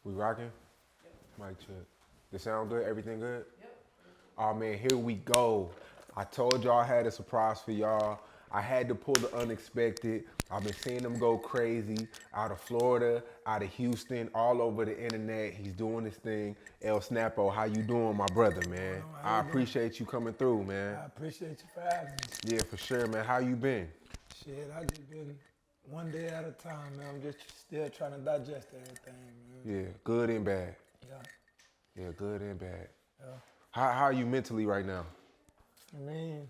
We rocking? Yep. Mic check. The sound good? Everything good? Yep. Oh man, here we go. I told y'all I had a surprise for y'all. I had to pull the unexpected. I've been seeing him go crazy out of Florida, out of Houston, all over the internet. He's doing his thing. SNAPPO, how you doing, my brother, man? I appreciate you coming through, man. I appreciate you for having me. Yeah, for sure, man. How you been? Shit, I just been one day at a time, man. I'm just still trying to digest everything, man. Yeah, good and bad. Yeah. Yeah, good and bad. Yeah. How are you mentally right now? I mean,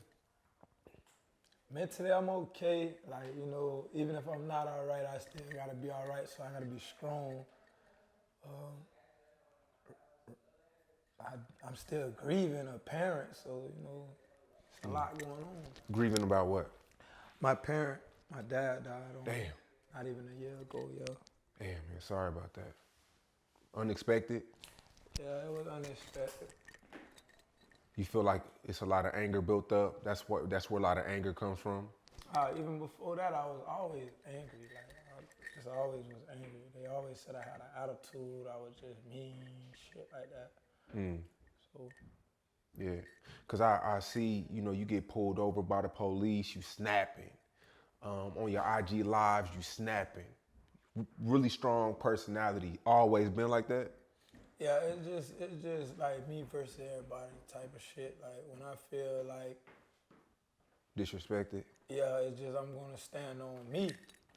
mentally I'm okay. Like, you know, even if I'm not all right, I still gotta be all right, so I gotta be strong. I'm still grieving a parent, so, you know, it's a lot going on. Grieving about what? My parent, my dad died on Damn. not even a year ago, yeah. Damn, man, sorry about that. Unexpected? Yeah, it was unexpected. You feel like it's a lot of anger built up? That's where a lot of anger comes from? Even before that, I was always angry. Like, I just always was angry. They always said I had an attitude. I was just mean, shit like that. So, Yeah, because I see, you know, you get pulled over by the police, you snapping. On your IG lives, you snapping. Really strong personality. Always been like that? yeah, it's just like me versus everybody type of shit. Like, when I feel like, Disrespected? yeah, it's just I'm going to stand on me.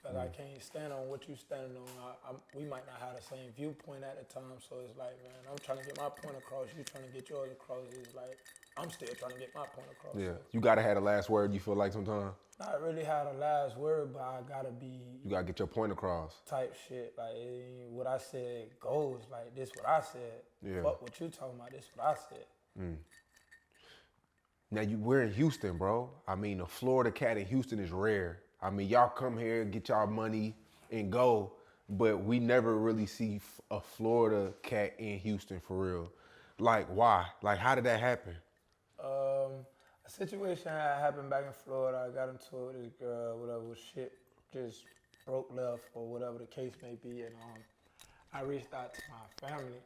Because I can't stand on what you standing on. We might not have the same viewpoint at the time, so it's like, man, I'm trying to get my point across. You trying to get yours across. It's like, I'm still trying to get my point across. Yeah. So. You gotta have the last word, you feel like sometimes? Not really have the last word, but I gotta be. You gotta get your point across. Type shit. Like, it ain't what I said goes. Like, this what I said. Yeah. Fuck what you talking about. This what I said. Now, we're in Houston, bro. I mean, a Florida cat in Houston is rare. I mean, y'all come here, get y'all money, and go, but we never really see a Florida cat in Houston for real. Like, why? Like, how did that happen? A situation had happened back in Florida. I got into it with this girl, whatever shit, just broke left or whatever the case may be, and I reached out to my family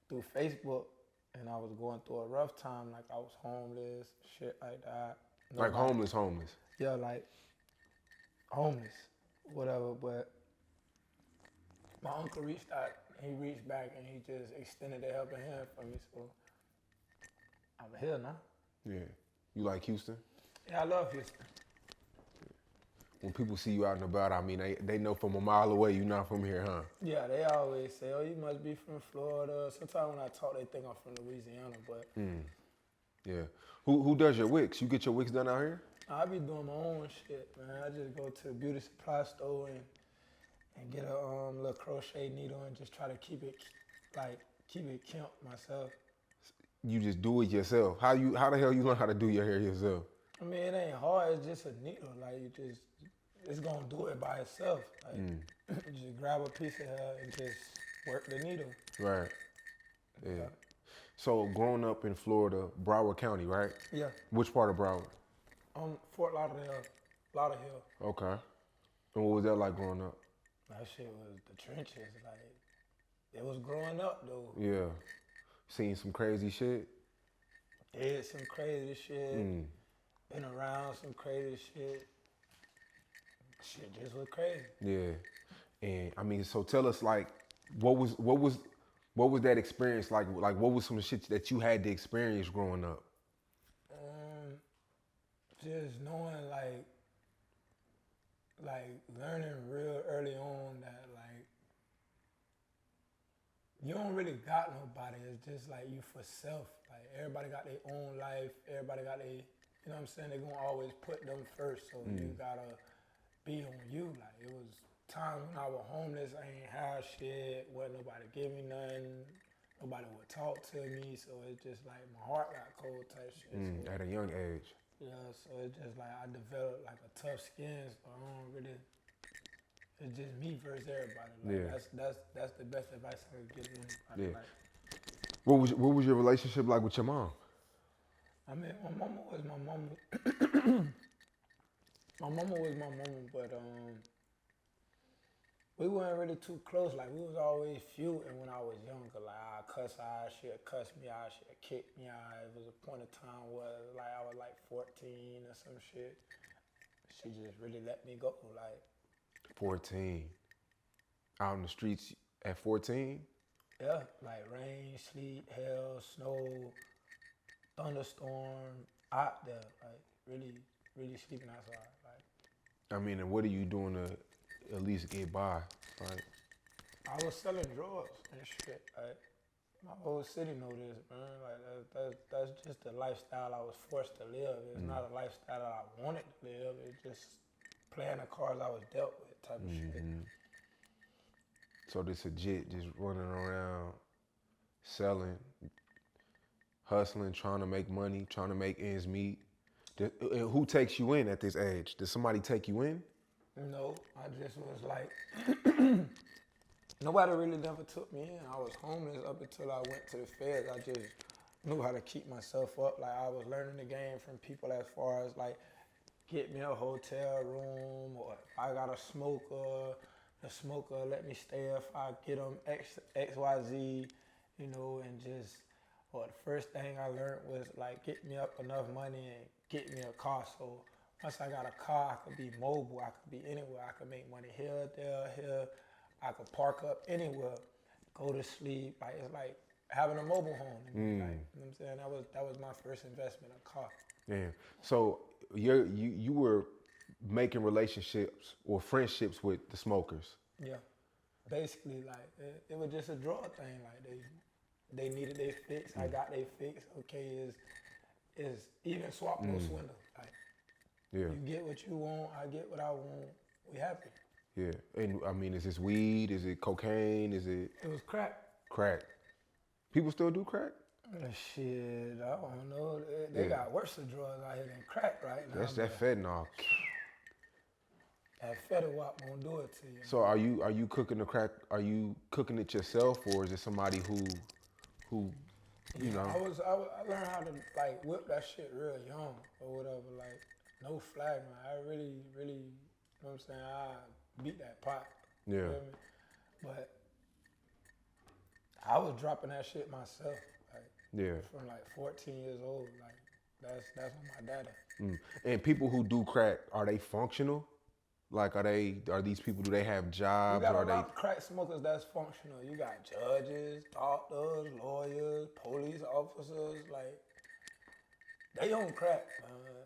through Facebook. And I was going through a rough time, like I was homeless, shit like that. Like homeless? Yeah, like homeless, whatever. But my uncle reached out, he reached back and he just extended a helping hand for me. So I'm here now. Yeah. You like Houston? Yeah, I love Houston. When people see you out and about, I mean, they know from a mile away you're not from here, huh? Yeah, they always say, oh, you must be from Florida. Sometimes when I talk, they think I'm from Louisiana, but... Yeah. Who does your wicks? You get your wicks done out here? I be doing my own shit, man. I just go to the beauty supply store and get a little crochet needle and just try to keep it kempt myself. You just do it yourself. How the hell you learn how to do your hair yourself? I mean, it ain't hard. It's just a needle. Like, it's gonna do it by itself. Like, you just grab a piece of hair and just work the needle. Right. Yeah. So growing up in Florida, Broward County, right? Yeah. Which part of Broward? Fort Lauderdale. Lauderdale. Okay. And what was that like growing up? That shit was the trenches. Like, it was growing up though. Yeah. Seen some crazy shit? Did some crazy shit. Been around some crazy shit. Shit just was crazy. Yeah. And I mean, so tell us, like, what was that experience like? Like, what was some shit that you had to experience growing up? Just knowing, like learning real early on that, like, you don't really got nobody. It's just like you for self. Like, everybody got their own life. Everybody got their, you know what I'm saying? They're gonna always put them first. So you gotta be on you. Like, it was times when I was homeless, I ain't have shit, wasn't nobody give me nothing, nobody would talk to me, so it's just like my heart got cold type shit. So, At a young age. yeah, so it's just like I developed like a tough skin, so I don't really, it's just me versus everybody. Like, that's the best advice I could give anybody. Yeah. Like, What was your relationship like with your mom? I mean, my mama was my mama. My mama was my mama, but we weren't really too close. Like we was always feuding when I was younger. Like I cuss her, she'd cuss me out, she'd kick me out. It was a point of time where like I was like 14 or some shit. She just really let me go. Like 14. Out in the streets at 14? yeah, like rain, sleet, hail, snow, thunderstorm, out there. Like really, really sleeping outside. Like I mean, and what are you doing to at least get by? Like, I was selling drugs and shit. Like my whole city know this, man. Like that's just the lifestyle I was forced to live. It's not a lifestyle that I wanted to live. It's just playing the cards I was dealt with type of shit. so this legit just running around, selling, hustling, trying to make money, trying to make ends meet. And who takes you in at this age? Does somebody take you in? No, I just was like, nobody really never took me in. I was homeless up until I went to the feds. I just knew how to keep myself up. Like I was learning the game from people as far as like, get me a hotel room, or if I got a smoker, the smoker let me stay if I get them XYZ, you know, and just, or the first thing I learned was like get me up enough money and get me a car. So once I got a car, I could be mobile, I could be anywhere, I could make money here, there, here, I could park up anywhere, go to sleep. Like it's like having a mobile home. Like, you know what I'm saying? That was my first investment, a car. Yeah. So you were making relationships or friendships with the smokers. Yeah. Basically, like it was just a drug thing. Like they needed their fix, I got their fix. Okay, is even swap no swindle. Like Yeah. you get what you want, I get what I want. We happy. Yeah. And I mean, is this weed? Is it cocaine? Is it It was crack. crack? People still do crack? Shit, I don't know. They got worse drugs out here than crack right now. That's that fentanyl. That fentanyl won't do it to you. So are you cooking the crack? Are you cooking it yourself, or is it somebody who you know? I learned how to like whip that shit real young or whatever. Like no flag, man. I really, you know what I'm saying? I beat that pot. Yeah. You feel me? But I was dropping that shit myself. Like Yeah. from like 14 years old. Like that's on my daddy. And people who do crack, are they functional? Like, are these people, do they have You jobs? got Or a are they? lot of crack smokers that's functional. You got judges, doctors, lawyers, police officers. Like they on crack.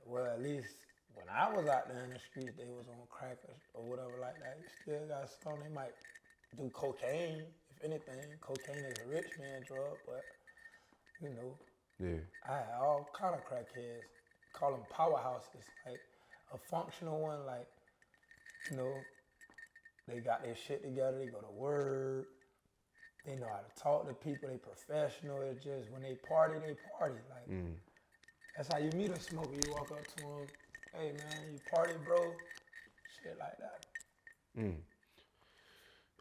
Well, at least when I was out there in the streets, they was on crack or whatever like that. You still got some. They might do cocaine. If anything, cocaine is a rich man drug, but you know. Yeah. I had all kind of crackheads. Call them powerhouses. Like a functional one, like, you know, they got their shit together, they go to work, they know how to talk to people, they professional. It's just when they party. Like that's how you meet a smoker. You walk up to them, hey man, you party, bro? Shit like that.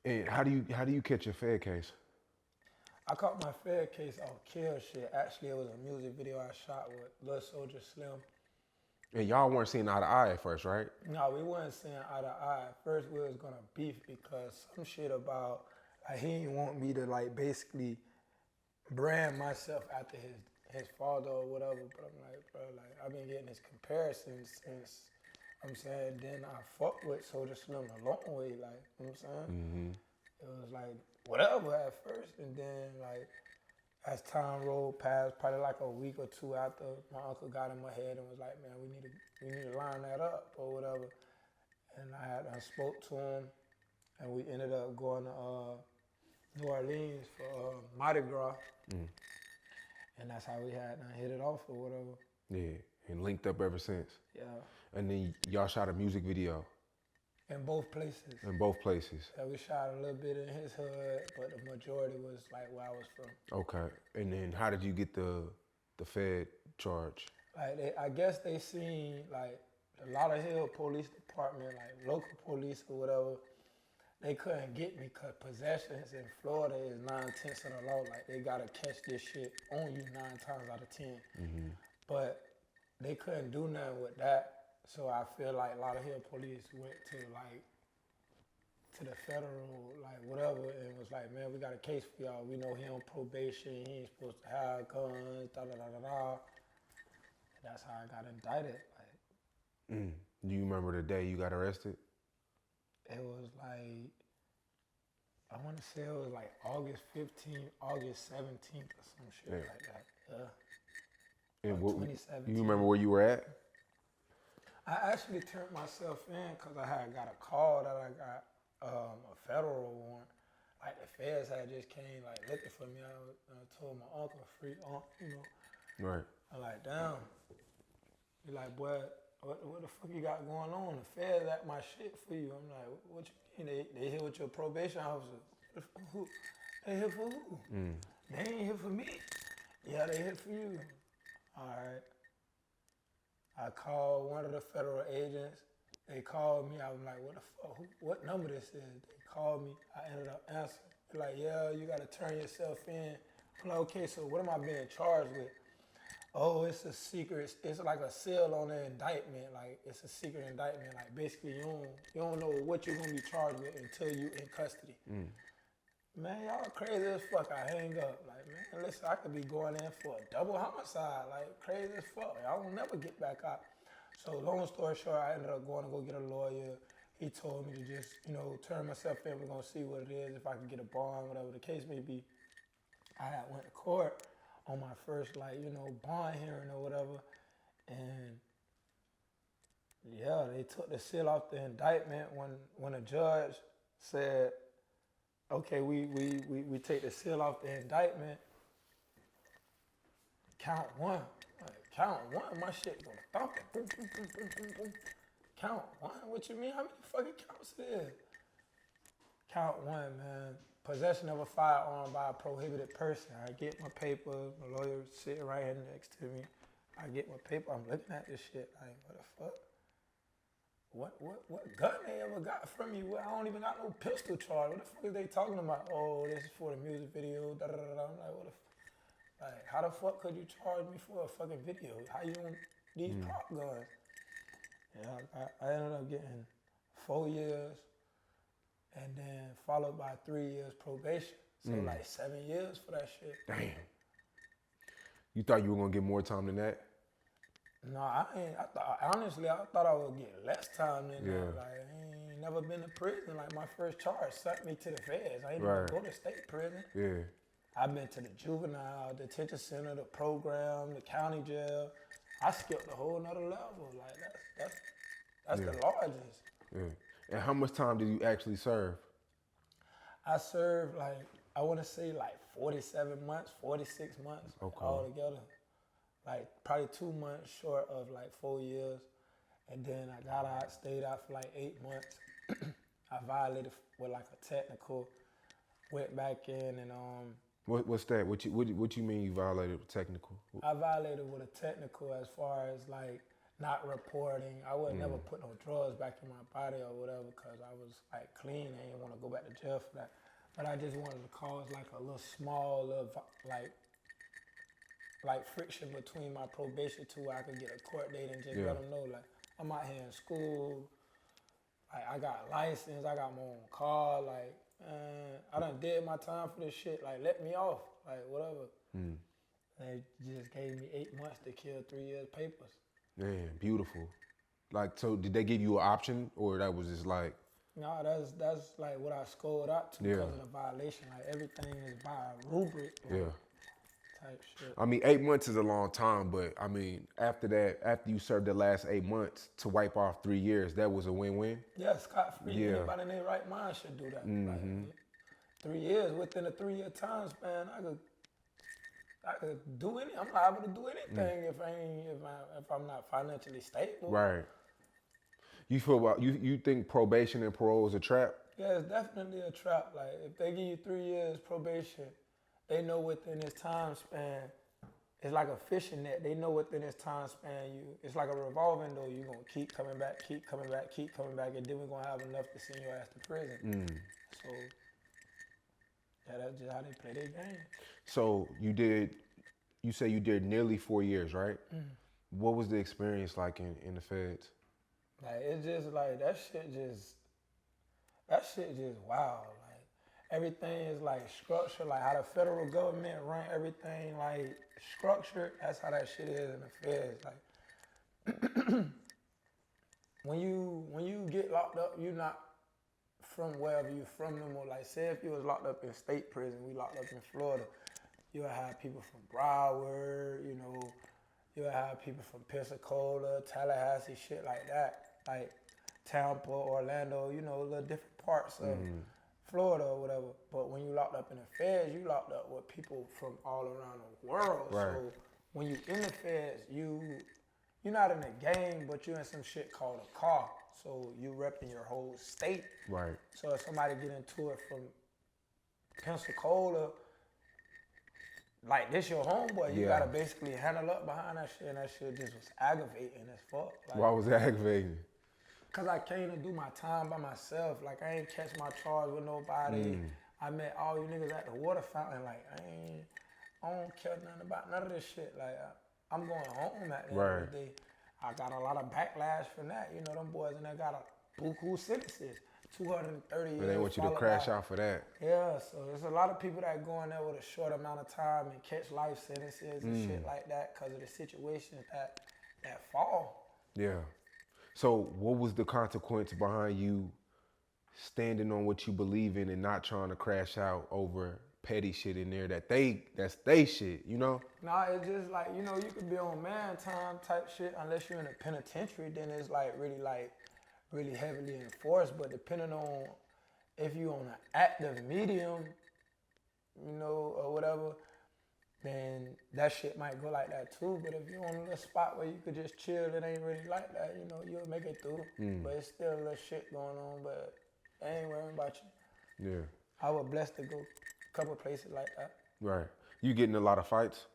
And how do you catch your Fed case? I caught my Fed case off kill shit. Actually, it was a music video I shot with Lil Soldier Slim. And y'all weren't seeing eye to eye at first, right? No, we wasn't seeing eye to eye. At first, we was gonna beef because some shit about like he didn't want me to like basically brand myself after his father or whatever. But I'm like, bro, like I've been getting this comparison since I'm saying. Then I fucked with Soldier Slim a long way, like you know what I'm saying. It was like whatever at first, and then like as time rolled past, probably like a week or two after, my uncle got in my head and was like, man, we need to line that up or whatever. And I spoke to him, and we ended up going to New Orleans for Mardi Gras. And that's how we had hit it off or whatever. Yeah. And linked up ever since. Yeah. And then y'all shot a music video. In both places. In both places. Yeah, we shot a little bit in his hood, but the majority was like where I was from. Okay. And then how did you get the Fed charge? Like I guess they seen like a lot of Hill Police Department, like local police or whatever, they couldn't get me because possessions in Florida is 9/10 of the law. Like they gotta catch this shit on you 9 times out of 10. But they couldn't do nothing with that. So I feel like a lot of Hill police went to like to the federal, like whatever, and was like, man, we got a case for y'all. We know he on probation. He ain't supposed to have guns. Da da da da da. And that's how I got indicted. Like, Do you remember the day you got arrested? it was like, I want to say it was like August 15th, August 17th, or some shit like that. Yeah. And Like 2017. you remember where you were at? I actually turned myself in because I had got a call that I got a federal warrant. Like the feds had just came like looking for me. I told my uncle, free uncle, you know. Right. I'm like, damn. He like, boy, what the fuck you got going on? The feds at my shit for you. I'm like, what you mean? They here with your probation officer. Who? They here for who? They ain't here for me. Yeah, they here for you. All right. I called one of the federal agents. They called me. I was like, what the fuck? What number this is? They called me. I ended up answering. They're like, yeah, you got to turn yourself in. I'm like, okay, so what am I being charged with? Oh, it's a secret. It's like a seal on the indictment. Like, it's a secret indictment. Like, basically, you don't know what you're going to be charged with until you in custody. Man, y'all crazy as fuck. I hang up. Like, man, listen, I could be going in for a double homicide. Like, crazy as fuck. I will never get back out. So, long story short, I ended up going to go get a lawyer. He told me to just, turn myself in. We're going to see what it is, if I can get a bond, whatever the case may be. I had went to court on my first, bond hearing or whatever. And, yeah, they took the seal off the indictment when a judge said, okay, we take the seal off the indictment. Count one. Like, count one? My shit gonna thump it. Boom, boom, boom, boom, boom, boom. Count one? What you mean? How many fucking counts it is? Count one, man. Possession of a firearm by a prohibited person. I get my paper. My lawyer sitting right here next to me. I get my paper. I'm looking at this shit. Like, what the fuck? What gun they ever got from you? I don't even got no pistol charge. What the fuck is they talking about? Oh, this is for the music video. Da, da, da, da. I'm like, what the fuck? Like, how the fuck could you charge me for a fucking video? How you on these prop guns? Yeah, I ended up getting 4 years and then followed by 3 years probation. So like 7 years for that shit. Damn. You thought you were gonna get more time than that? No, I ain't. Honestly, I thought I would get less time than Yeah. that. Like, I ain't never been to prison. Like, my first charge sent me to the feds. I ain't Right. even go to state prison. Yeah. I've been to the juvenile detention center, the program, the county jail. I skipped a whole nother level. Like, that's the largest. Yeah. And how much time did you actually serve? I served, like, I want to say, like, 47 months, 46 months altogether. Like, probably 2 months short of, like, 4 years. And then I got out, stayed out for, like, 8 months. I violated with, like, a technical. Went back in and, What's that? What you mean you violated with technical? I violated with a technical as far as, like, not reporting. I would never put no drugs back in my body or whatever because I was, like, clean. I didn't want to go back to jail for that. But I just wanted to cause, like, a little small, like friction between my probation to where I could get a court date and just let them know, like, I'm out here in school. Like, I got a license. I got my own car. Like, I done did my time for this shit. Like, let me off. Like, whatever. They just gave me 8 months to kill 3 years papers. Man, beautiful. Like, so did they give you an option or that was just like? No, that's like what I scored out to because of the violation. Like, everything is by a rubric. Like, type shit. I mean, 8 months is a long time, but I mean, after that, after you served the last 8 months to wipe off 3 years, that was a win-win? Yeah, scot-free. Anybody in their right mind should do that. Like, 3 years, within a 3 year time span, I could do anything. I'm liable to do anything if I'm not financially stable. Right. You feel about you think probation and parole is a trap? Yeah, it's definitely a trap. Like, if they give you 3 years probation, they know within this time span, it's like a fishing net. They know within this time span, it's like a revolving door. You're going to keep coming back, keep coming back, keep coming back, and then we're going to have enough to send your ass to prison. So, yeah, that's just how they play their game. So you say you did nearly 4 years, right? What was the experience like in the feds? Like, it's just like, that shit just, that shit just wild. Like everything is like structured, like how the federal government run everything like structured. That's how that shit is in the feds. Like when you get locked up, you're not from wherever you from no more. Like say if you was locked up in state prison, we locked up in Florida, you'll have people from Broward, you know, you'll have people from Pensacola, Tallahassee, shit like that. Like Tampa, Orlando, you know, little different parts of Florida or whatever. But when you locked up in the feds, you locked up with people from all around the world. Right. So when you in the feds, you're not in a gang, but you're in some shit called a car. So you repping your whole state. Right. So if somebody get into it from Pensacola, like this your homeboy, you gotta basically handle up behind that shit, and that shit just was aggravating as fuck. Like, Why was it aggravating? Cause I came to do my time by myself. Like I ain't catch my charge with nobody. I met all you niggas at the water fountain. Like I don't care nothing about none of this shit. Like I'm going home at the end of the day. I got a lot of backlash from that. You know, them boys in there got a buku sentences, 230 years. But they want you to crash out for that. Yeah, so there's a lot of people that go in there with a short amount of time and catch life sentences and shit like that because of the situations that fall. Yeah. So what was the consequence behind you standing on what you believe in and not trying to crash out over petty shit in there that's they shit, you know? Nah, it's just like, you know, you could be on man time type shit unless you're in a penitentiary, then it's really heavily enforced. But depending on if you on an active medium, you know, or whatever, then that shit might go like that too. But if you're on a little spot where you could just chill, it ain't really like that, you know, you'll make it through. But it's still a little shit going on, but they ain't worrying about you. Yeah. I was blessed to go a couple places like that. Right. You getting a lot of fights?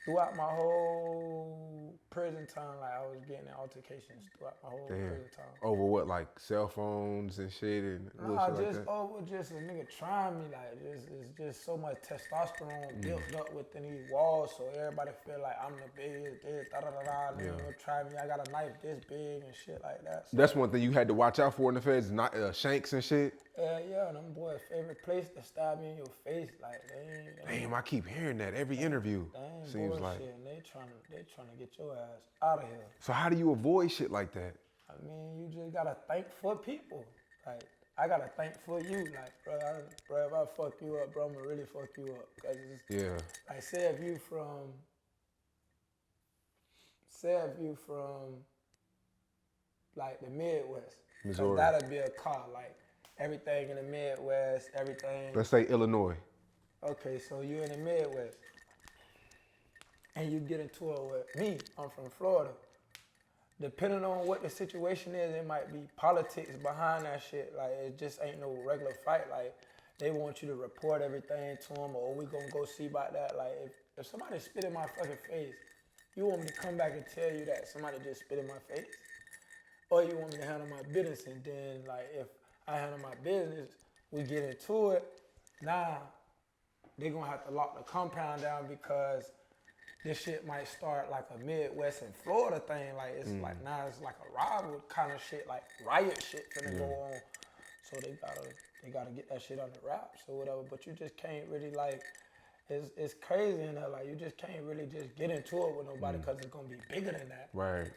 Throughout my whole prison time, like I was getting in altercations throughout my whole prison time. Over what, like cell phones and shit and Nah, shit just like that? over just a nigga trying me. Like it's just so much testosterone built up within these walls, so everybody feel like I'm the biggest, this, da da da da. Nigga gonna try me. I got a knife this big and shit like that. So, That's one thing you had to watch out for in the feds, not shanks and shit. yeah, them boys' favorite place to stab me in your face. Like they ain't Damn, I keep hearing that every interview. Seems bullshit. like. And they trying to get your ass out of here. So how do you avoid shit like that? I mean, you just gotta thank for people. Like, I gotta thank for you. Like, bro, if I fuck you up, bro, I'm gonna really fuck you up. Cause it's, like, say if you from, like, the Midwest. Missouri. That'd be a car. Like, everything in the Midwest, everything. Let's say Illinois. Okay, so you in the Midwest. And you get into it with me. I'm from Florida. Depending on what the situation is, it might be politics behind that shit. Like, it just ain't no regular fight. Like, they want you to report everything to them, or we gonna go see about that. Like, if somebody spit in my fucking face, you want me to come back and tell you that somebody just spit in my face? Or you want me to handle my business, and then, like, if I handle my business, we get into it, now they're gonna have to lock the compound down because this shit might start like a Midwest and Florida thing. Like it's like now it's like a rival kind of shit, like riot shit finna go on. So they gotta get that shit under wraps or whatever. But you just can't really like, it's crazy in there. Like you just can't really just get into it with nobody because it's gonna be bigger than that. Right.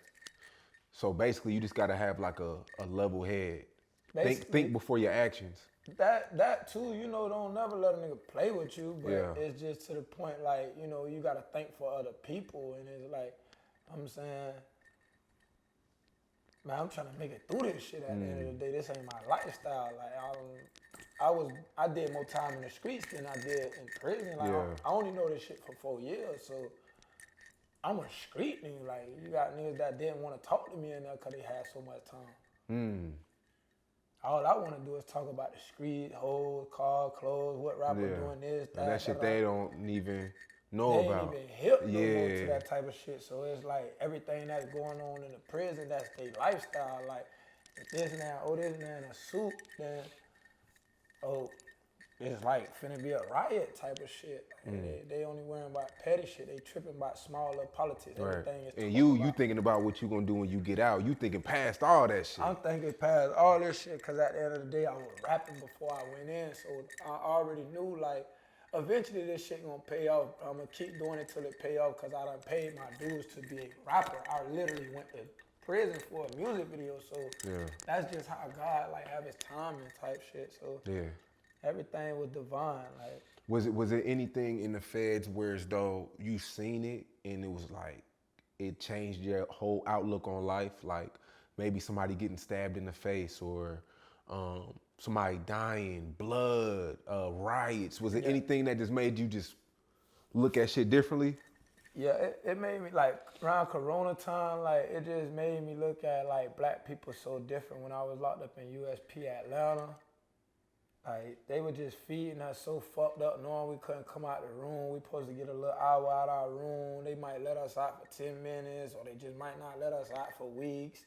So basically, you just gotta have like a level head. Think before your actions. That too, you know, don't never let a nigga play with you, but it's just to the point like, you know, you gotta think for other people, and it's like, I'm saying, man, I'm trying to make it through this shit at the end of the day. This ain't my lifestyle. Like I did more time in the streets than I did in prison. Like I only know this shit for 4 years, so I'm a street nigga. Like you got niggas that didn't want to talk to me in there because they had so much time. All I want to do is talk about the street, hoes, car, clothes, what rapper doing this, that. And that shit they don't even know they about. They ain't even hip no more to that type of shit. So it's like everything that's going on in the prison, that's their lifestyle. Like if this man, this man in a suit, then it's like finna be a riot type of shit. They only worrying about petty shit. They tripping about small little politics. Right. Everything is And talk you about. thinking about what you gonna do when you get out. You thinking past all that shit. I'm thinking past all this shit because at the end of the day, I was rapping before I went in. So I already knew, like, eventually this shit gonna pay off. I'm gonna keep doing it till it pay off because I done paid my dues to be a rapper. I literally went to prison for a music video. So that's just how God, like, have his timing type shit. So everything was divine. Like, Was it anything in the feds where as though you seen it and it was like it changed your whole outlook on life? Like maybe somebody getting stabbed in the face or somebody dying, blood, riots. Was it anything that just made you just look at shit differently? yeah, it made me, like, around Corona time, like, it just made me look at, like, black people so different. When I was locked up in USP Atlanta, like, they were just feeding us so fucked up, knowing we couldn't come out the room. We supposed to get a little hour out of our room. They might let us out for 10 minutes, or they just might not let us out for weeks.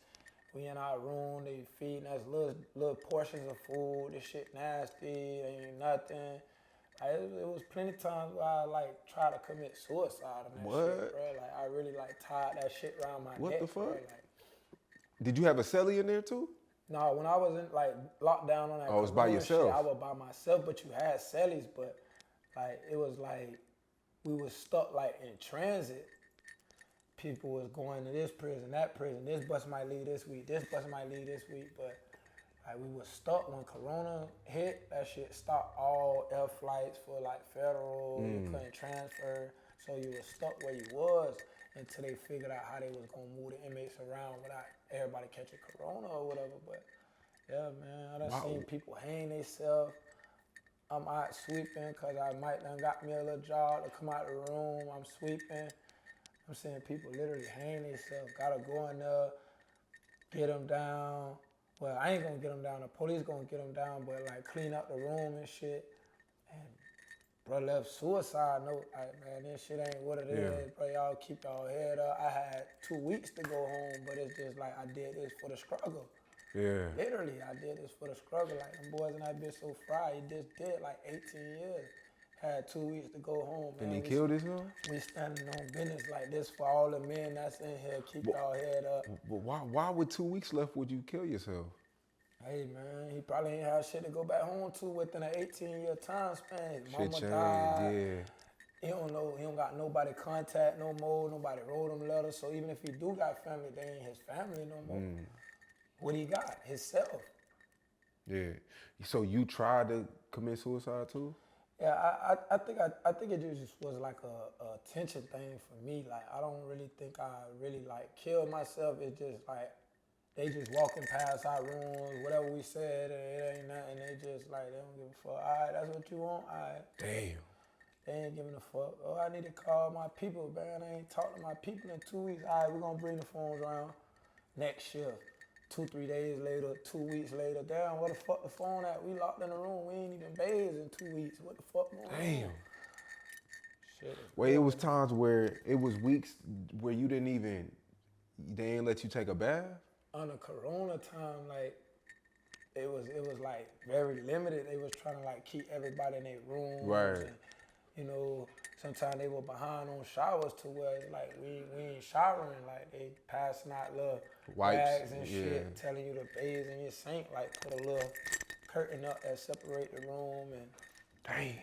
We in our room, they feeding us little portions of food. This shit nasty, ain't nothing. Like, it was plenty times where I, like, tried to commit suicide on that shit, bro. Like, I really, like, tied that shit around my neck. What the fuck? Bro. Like, did you have a cellie in there too? no, when I was in, like, locked down on that Oh, it was by yourself. shit, I was by myself, but you had cellies, but, like, it was like we was stuck, like, in transit. People was going to this prison, that prison. This bus might leave this week. This bus might leave this week, but like we was stuck when Corona hit. That shit stopped all air flights for like federal. You couldn't transfer, so you was stuck where you was until they figured out how they was gonna move the inmates around without everybody catching Corona or whatever. But yeah, man, I done seen people hang themselves. I'm out sweeping because I might done got me a little job to come out the room. I'm sweeping. I'm seeing people literally hang themselves. Gotta go in there, get them down. Well, I ain't gonna get them down. The police gonna get them down, but like clean up the room and shit. And bro left suicide note. Like, man, this shit ain't what it is. Bro, y'all keep y'all head up. I had 2 weeks to go home, but it's just like I did this for the struggle. Yeah. Literally, I did this for the struggle. Like, them boys and that bitch so fried. He just did like 18 years. Had 2 weeks to go home, man. And he killed himself? We standing on business like this for all the men that's in here. Keep y'all head up. But why with 2 weeks left would you kill yourself? Hey, man, he probably ain't have shit to go back home to within an 18-year time span. His mama Shit died. changed, He don't know. He don't got nobody contact no more. Nobody wrote him letters. So even if he do got family, they ain't his family no more. What he got? Himself. Yeah. So you tried to commit suicide too? Yeah, I think it just was like a attention thing for me. Like, I don't really think I really like killed myself. It's just like they just walking past our rooms, whatever we said, it ain't nothing. They just like, they don't give a fuck. All right, that's what you want? All right. Damn. They ain't giving a fuck. Oh, I need to call my people, man. I ain't talked to my people in 2 weeks. All right, we're gonna bring the phones around next shift. 2-3 days later, 2 weeks later, damn, where the fuck the phone at? We locked in the room. We ain't even bathed in 2 weeks. What the fuck going on? Damn. Shit. Well, it was times where it was weeks where you didn't even, they didn't let you take a bath? On the Corona time, like, it was like very limited. They was trying to like keep everybody in their rooms. Right. And, you know, sometimes they were behind on showers to where it's like we ain't showering. Like, they passing out little Wipes, rags and shit, telling you to bathe in your sink. Like, put a little curtain up that separate the room. And damn.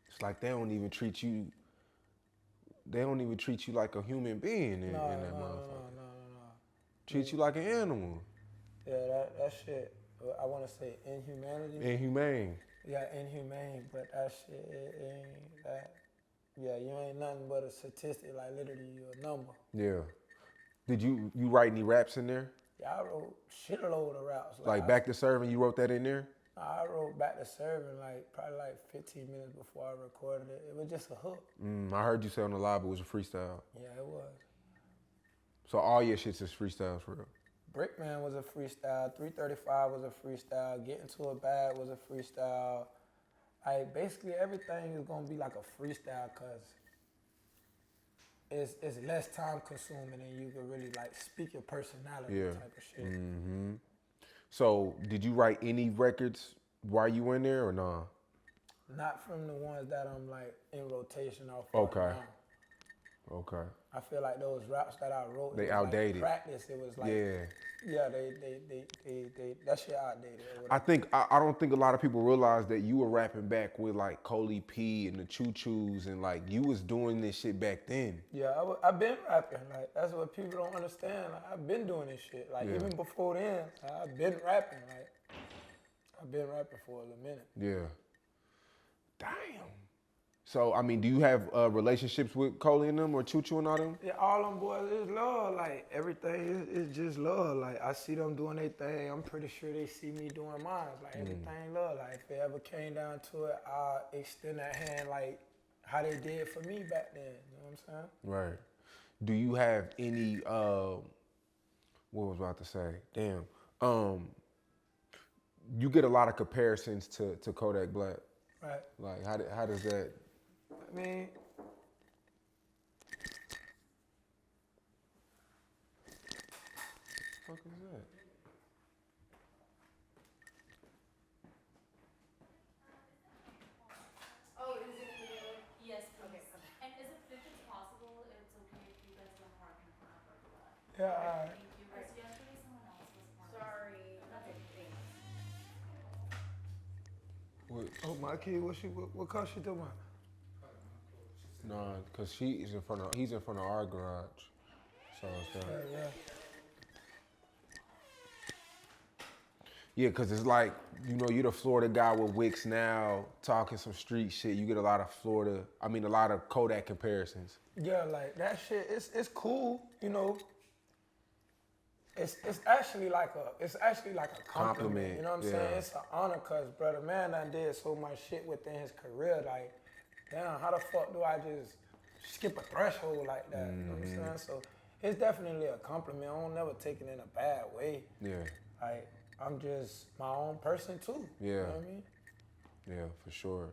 It's like they don't even treat you like a human being in that motherfucker. No. Treat you like an animal. Yeah, that shit, I want to say inhumanity. Inhumane. Yeah, inhumane, but that shit, it ain't that. Yeah, you ain't nothing but a statistic, like literally you a number. Yeah. Did you write any raps in there? Yeah, I wrote shitload of raps. Like Back to Serving, you wrote that in there? I wrote Back to Serving like probably like 15 minutes before I recorded it. It was just a hook. I heard you say on the live it was a freestyle. Yeah, it was. So all your shits is freestyles for real? Brickman was a freestyle. 335 was a freestyle. Get Into a Bag was a freestyle. Basically everything is gonna be like a freestyle because it's less time consuming and you can really like speak your personality type of shit. Mm-hmm. So did you write any records while you were in there or nah? Not from the ones that I'm like in rotation off of Okay. now. Okay. I feel like those raps that I wrote, They it was outdated. like practice. It was like, Yeah. they that shit outdated. Or I whatever. think I don't think a lot of people realize that you were rapping back with like Coley P and the Choo Choos and like you was doing this shit back then. Yeah, I've been rapping. Like that's what people don't understand. Like, I've been doing this shit. Like Yeah. even before then, I've been rapping. Like I've been rapping for a minute. Yeah. Damn. So I mean, do you have relationships with Coley and them or Choo Choo and all them? Yeah, all them boys is love. Like everything is just love. Like I see them doing their thing. I'm pretty sure they see me doing mine. Like everything love. Like if it ever came down to it, I'll extend that hand like how they did for me back then. You know what I'm saying? Right. Do you have any what was I about to say? Damn. You get a lot of comparisons to Kodak Black. Right. Like how does that? I mean, What the fuck is that? Oh, is it video? Yes, please. And is it, if it's possible, it's okay if you guys don't park in front of our lot? yeah. All right. Thank you. Because yesterday someone else was parking. Sorry. Okay, thanks. What? Oh, my kid, what car she doing? Nah, cause he's in front of our garage. So it's that. Yeah. Yeah, cause it's like, you know, you're the Florida guy with Wicks now, talking some street shit. You get a lot of a lot of Kodak comparisons. Yeah, like that shit. It's cool, you know. It's actually like a compliment. You know what I'm saying? Yeah. It's an honor, cause brother man done did so much shit within his career. Like, damn, how the fuck do I just skip a threshold like that? You know what I'm saying? So it's definitely a compliment. I don't never take it in a bad way. Yeah. Like I'm just my own person too. Yeah. You know what I mean? Yeah, for sure.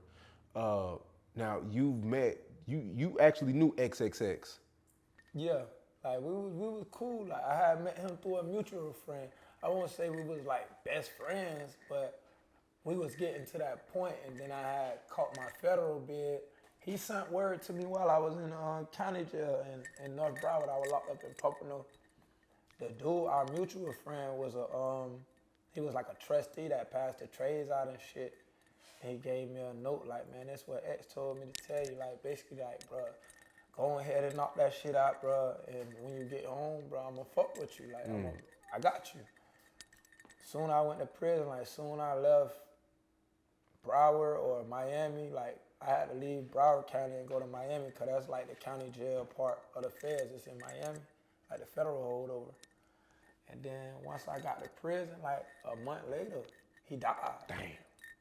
Now you've met you actually knew XXX. Yeah, like we was cool. Like I had met him through a mutual friend. I won't say we was like best friends, but we was getting to that point. And then I had caught my federal bid. He sent word to me while I was in county jail in North Broward. I was locked up in Pompano. The dude, our mutual friend, was he was like a trustee that passed the trades out and shit. And he gave me a note like, man, that's what X told me to tell you. Like, basically, like, bro, go ahead and knock that shit out, bro. And when you get home, bro, I'm gonna fuck with you. Like, I got you. Soon I went to prison. Like, soon I left Broward or Miami. Like, I had to leave Broward County and go to Miami because that's like the county jail part of the feds. It's in Miami, like the federal holdover. And then once I got to prison, like a month later, he died. Damn.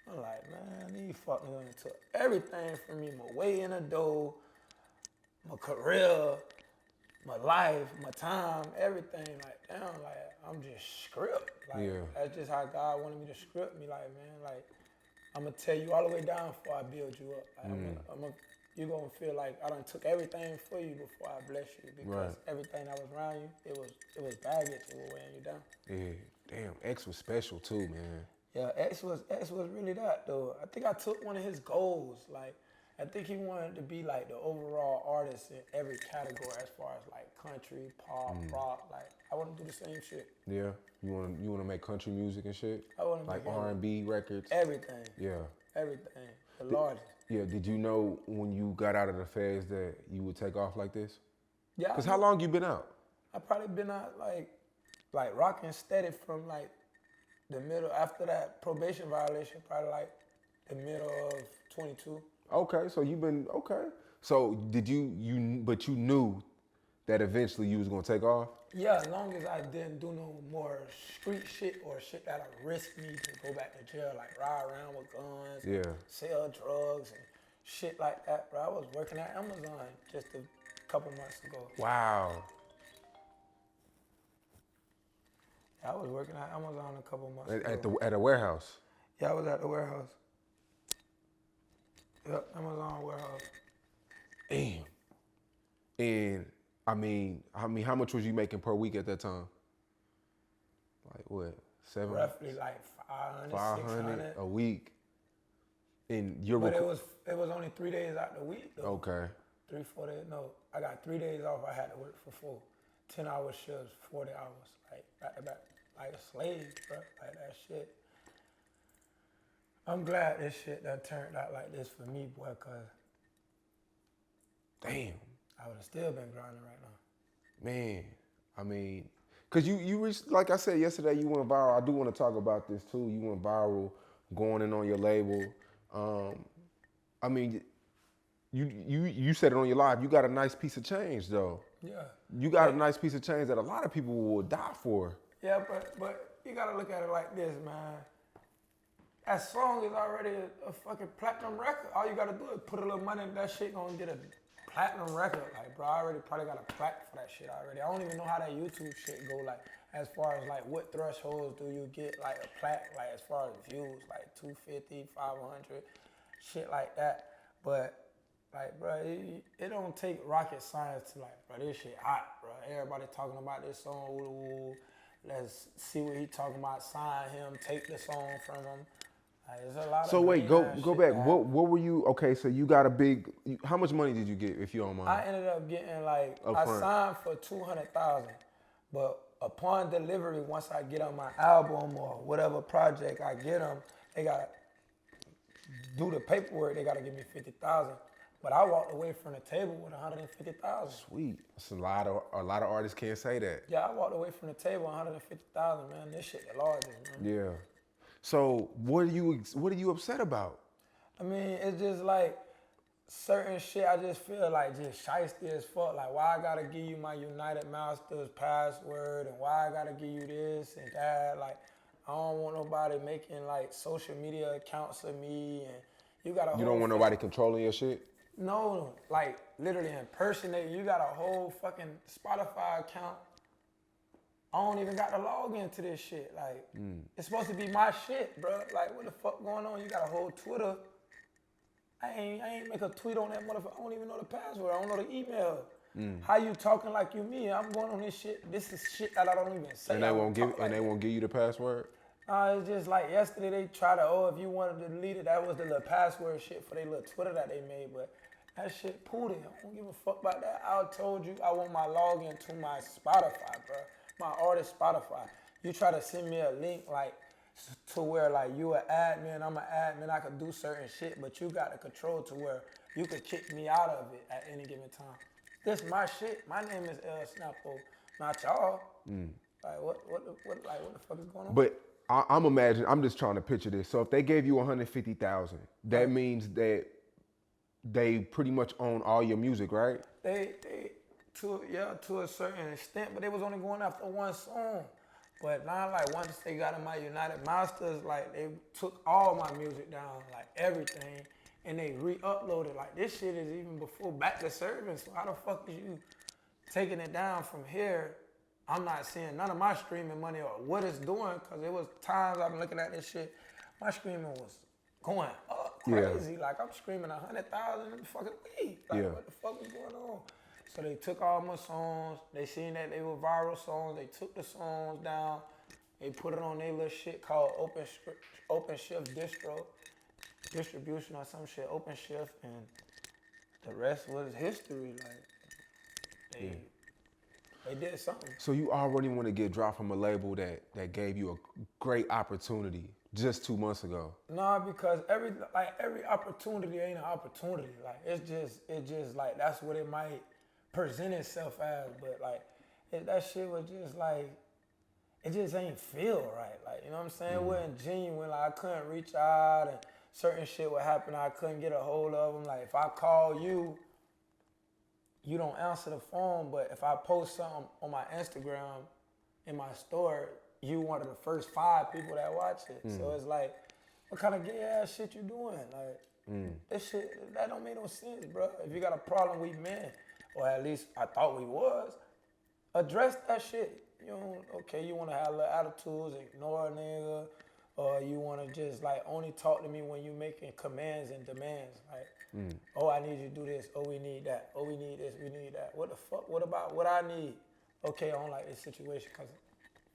I'm like, man, he fucking took everything from me, my way in the door, my career, my life, my time, everything. Like, damn, like, I'm just script. Like, Yeah. that's just how God wanted me to script me. Like, man, like, I'm gonna tear you all the way down before I build you up. Like, you're gonna feel like I done took everything for you before I bless you, because Right. everything that was around you, it was baggage. It was weighing you down. Yeah. Damn, X was special too, man. Yeah, X was really that though. I think I took one of his goals. Like, I think he wanted to be like the overall artist in every category, as far as like country, pop, rock. Like, I want to do the same shit. Yeah. You wanna make country music and shit? I want to Like make R&B records? everything. Yeah. Everything. The largest. Yeah, did you know when you got out of the feds that you would take off like this? Yeah. Cause how long you been out? I probably been out like rocking steady from like the middle, after that probation violation, probably like the middle of 22. Okay, so you've been, okay. So did but you knew that eventually you was gonna take off? Yeah, as long as I didn't do no more street shit or shit that'll risk me to go back to jail, like ride around with guns, Yeah. sell drugs and shit like that, bro. I was working at Amazon just a couple months ago. Wow. I was working at Amazon a couple months ago. At a warehouse? Yeah, I was at the warehouse. Yep, Amazon warehouse. Damn. And I mean, how much was you making per week at that time? Like what? Roughly like 500, 600. a week. And you're But it was only 3 days out the week though. okay. 3, 4 days. No, I got 3 days off. I had to work for 4, 10-hour shifts, 40 hours, like back to back, like a slave, bro. Like that shit. I'm glad this shit done turned out like this for me, boy, cause Damn. I would have still been grinding right now. Man, I mean, cause you reached, like I said yesterday, you went viral. I do want to talk about this too. You went viral, going in on your label. I mean, you said it on your live. You got a nice piece of change though. Yeah. You got a nice piece of change that a lot of people will die for. Yeah, but you gotta look at it like this, man. That song is already a fucking platinum record. All you gotta do is put a little money in that shit, gonna get a platinum record. Like, bro, I already probably got a plaque for that shit already. I don't even know how that YouTube shit go, like, as far as, like, what thresholds do you get, like, a plaque, like, as far as views, like, 250, 500, shit like that. But, like, bro, it don't take rocket science to, like, bro, this shit hot, bro. Everybody talking about this song, ooh, let's see what he talking about, sign him, take the song from him. Like, there's a lot So of wait, go back. shit What were you? Okay, so you got a big. How much money did you get, if you don't mind? I ended up getting like Up I front. signed for 200,000, but upon delivery, once I get on my album or whatever project I get them, they gotta do the paperwork. They gotta give me 50,000. But I walked away from the table with 150,000. Sweet. That's a lot of artists can't say that. Yeah, I walked away from the table 150,000, man. This shit the largest, man. Yeah. So what are you upset about? I mean, it's just like certain shit I just feel like just shiesty as fuck. Like, why I gotta give you my United Masters password and why I gotta give you this and that. Like, I don't want nobody making like social media accounts of me and you got a You don't want nobody controlling your shit? No, like literally impersonating. You got a whole fucking Spotify account. I don't even got to log into this shit. Like, it's supposed to be my shit, bro. Like, what the fuck going on? You got a whole Twitter. I ain't make a tweet on that motherfucker. I don't even know the password. I don't know the email. How you talking like you me? I'm going on this shit. This is shit that I don't even say. And they won't give you the password? It's just like yesterday they tried to, if you wanted to delete it, that was the little password shit for their little Twitter that they made, but that shit pulled it. I don't give a fuck about that. I told you I want my login to my Spotify, bro. My artist Spotify. You try to send me a link like to where like you an admin, I'm an admin, I could do certain shit, but you got the control to where you could kick me out of it at any given time. This my shit. My name is SNAPPO, not y'all. Like what the fuck is going on? But I'm just trying to picture this. So if they gave you 150,000, that means that they pretty much own all your music, right? They to a certain extent, but they was only going after one song. But now, like, once they got in my United Masters, like, they took all my music down, like, everything, and they re-uploaded. Like, this shit is even before back to service. So how the fuck is you taking it down from here? I'm not seeing none of my streaming money or what it's doing, because it was times I've been looking at this shit, my streaming was going up crazy. Yeah. like I'm screaming 100,000 in the fucking week. Like, Yeah. what the fuck is going on? So they took all my songs. They seen that they were viral songs. They took the songs down. They put it on their little shit called OpenShift distribution or some shit, OpenShift, and the rest was history. Like they did something. So you already want to get dropped from a label that gave you a great opportunity just 2 months ago. No, because every opportunity ain't an opportunity. Like it's just like that's what it might present itself as. But like that shit was just like it just ain't feel right. Like, you know what I'm saying? It wasn't genuine. Like I couldn't reach out and certain shit would happen. I couldn't get a hold of them. Like if I call you, you don't answer the phone. But if I post something on my Instagram in my story, you one of the first 5 people that watch it. So it's like, what kind of gay ass shit you doing? Like, this shit, that don't make no sense, bro. If you got a problem, we men, or at least I thought we was, address that shit. You know, okay, you want to have little attitudes, ignore a nigga, or you want to just like only talk to me when you making commands and demands. Like, oh, I need you to do this. Oh, we need that. Oh, we need this. We need that. What the fuck? What about what I need? Okay, I don't like this situation because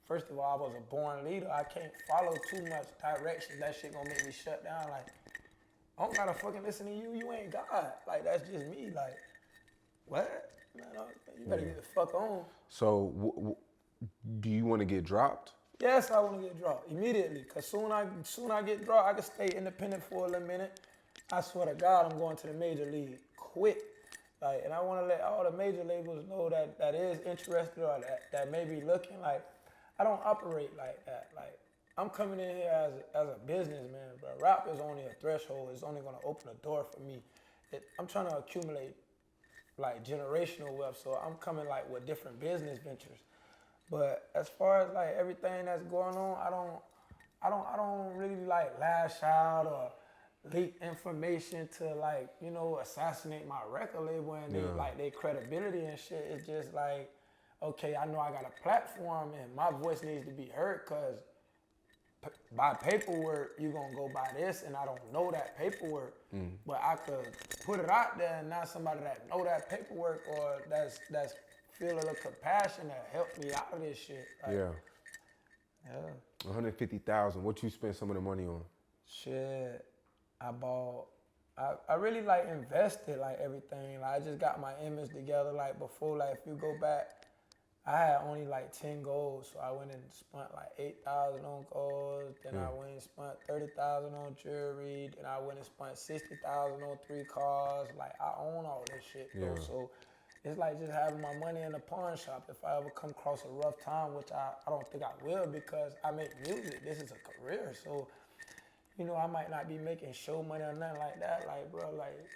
first of all, I was a born leader. I can't follow too much direction. That shit gonna make me shut down. Like, I don't gotta fucking listen to you. You ain't God. Like, that's just me. Like, what? Man, you better get the fuck on. So, do you want to get dropped? Yes, I want to get dropped immediately. Cause soon I get dropped, I can stay independent for a little minute. I swear to God, I'm going to the major league quick. Like, and I want to let all the major labels know that is interested or that may be looking. Like, I don't operate like that. Like, I'm coming in here as a businessman, bro. Rap is only a threshold. It's only gonna open a door for me. I'm trying to accumulate like generational wealth, so I'm coming like with different business ventures. But as far as like everything that's going on, I don't really like lash out or leak information to like, you know, assassinate my record label and their credibility and shit. It's just like, okay, I know I got a platform and my voice needs to be heard, cause by paperwork, you're gonna go by this, and I don't know that paperwork, but I could put it out there, and now somebody that know that paperwork or that's feel a little compassion to help me out of this shit. Like, yeah. 150,000. What you spend some of the money on? Shit, I really like invested like everything. Like, I just got my image together. Like before, like if you go back, I had only like 10 goals, so I went and spent like 8,000 on gold. Then I went and spent 30,000 on jewelry. Then I went and spent 60,000 on 3 cars. Like, I own all this shit, though. So it's like just having my money in the pawn shop. If I ever come across a rough time, which I don't think I will, because I make music. This is a career, so you know I might not be making show money or nothing like that. Like, bro, like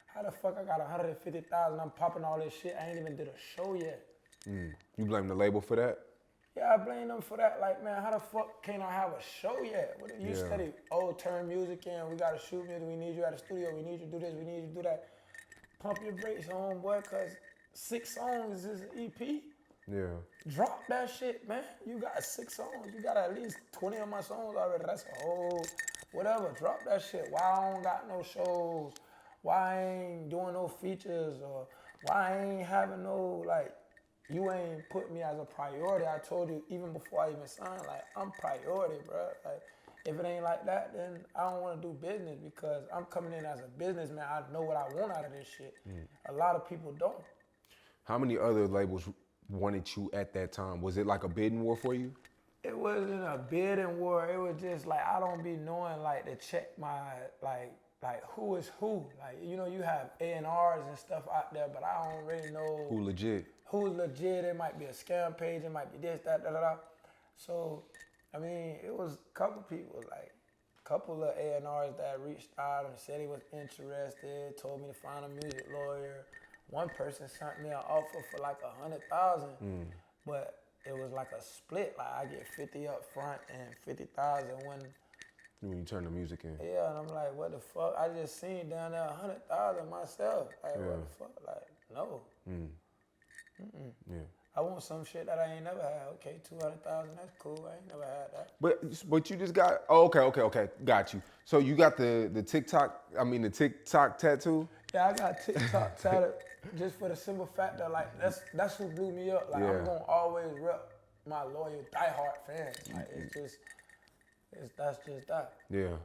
how the fuck I got 150,000? I'm popping all this shit. I ain't even did a show yet. You blame the label for that? Yeah, I blame them for that. Like, man, how the fuck can't I have a show yet? What you study? Oh, turn music in. We gotta shoot music. We need you at the studio. We need you to do this. We need you to do that. Pump your brakes, homeboy, cause 6 songs is an EP. Yeah. Drop that shit, man. You got 6 songs. You got at least 20 of my songs already. That's a whole whatever. Drop that shit. Why I don't got no shows? Why I ain't doing no features? Or why I ain't having no, like, you ain't put me as a priority. I told you even before I even signed, like, I'm priority, bro. Like, if it ain't like that, then I don't want to do business, because I'm coming in as a businessman. I know what I want out of this shit. A lot of people don't. How many other labels wanted you at that time? Was it like a bidding war for you? It wasn't a bidding war. It was just like, I don't be knowing like to check my like who is who. Like, you know, you have A&Rs and stuff out there, but I don't really know Who legit? who's legit. It might be a scam page. It might be this, that, da, da, da. So, I mean, it was a couple people, like a couple of A&Rs that reached out and said he was interested, told me to find a music lawyer. One person sent me an offer for like 100,000, but it was like a split. Like, I get 50 up front and 50,000 when you turn the music in. Yeah, and I'm like, what the fuck? I just seen down there 100,000 myself. Like, what the fuck? Like, no. Yeah. I want some shit that I ain't never had. Okay, 200,000, that's cool. I ain't never had that. But you just got, okay, got you. So you got the TikTok tattoo? Yeah, I got TikTok tattooed just for the simple fact that, like, that's what blew me up. Like, I'm gonna always rep my loyal, diehard fans. Like, that's just that. Yeah,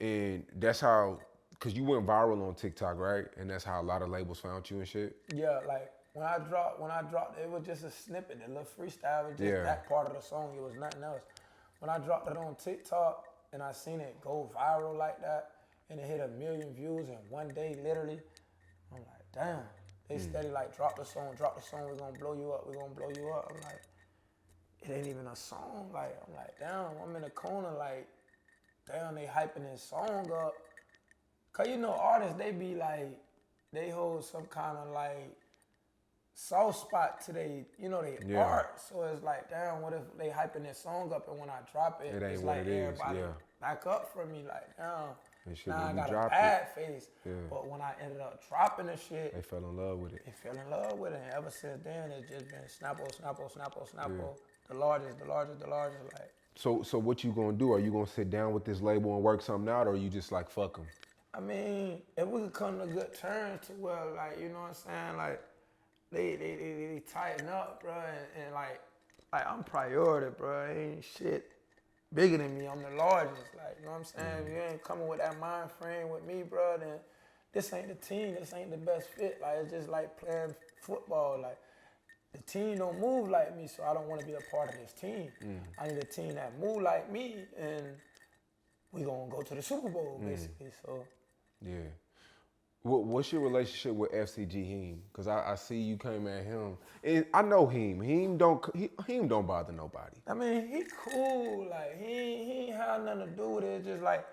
and that's how, cause you went viral on TikTok, right? And that's how a lot of labels found you and shit. Yeah, like when I dropped, it was just a snippet, a little freestyle. It was just that part of the song. It was nothing else. When I dropped it on TikTok and I seen it go viral like that, and it hit 1 million views in one day, literally, I'm like, damn. They steady like, drop the song, we're gonna blow you up, I'm like, it ain't even a song. Like, I'm like, damn, I'm in the corner like, damn, they hyping this song up. Cause you know, artists, they be like, they hold some kind of like soft spot to they art. So it's like, damn, what if they hyping this song up and when I drop it, ain't it's what like it is. everybody back up for me, like, damn. Now I got a bad face. But when I ended up dropping the shit, they fell in love with it. And ever since then, it's just been SNAPPO. The largest. Like. So what you gonna do? Are you gonna sit down with this label and work something out, or are you just like, fuck them? I mean, if we could come to good terms to where, like, you know what I'm saying, like, they tighten up, bro, and like I'm priority, bro. Ain't shit bigger than me. I'm the largest. Like, you know what I'm saying? If you ain't coming with that mind frame with me, bro, then this ain't the team. This ain't the best fit. Like, it's just like playing football. Like, the team don't move like me, so I don't want to be a part of this team. I need a team that move like me, and we gonna go to the Super Bowl, basically. So, Yeah. What's your relationship with FCG Heem? Because I see you came at him. And I know Heem. Heem don't bother nobody. I mean, he cool. Like, he ain't had nothing to do with it. It's just like,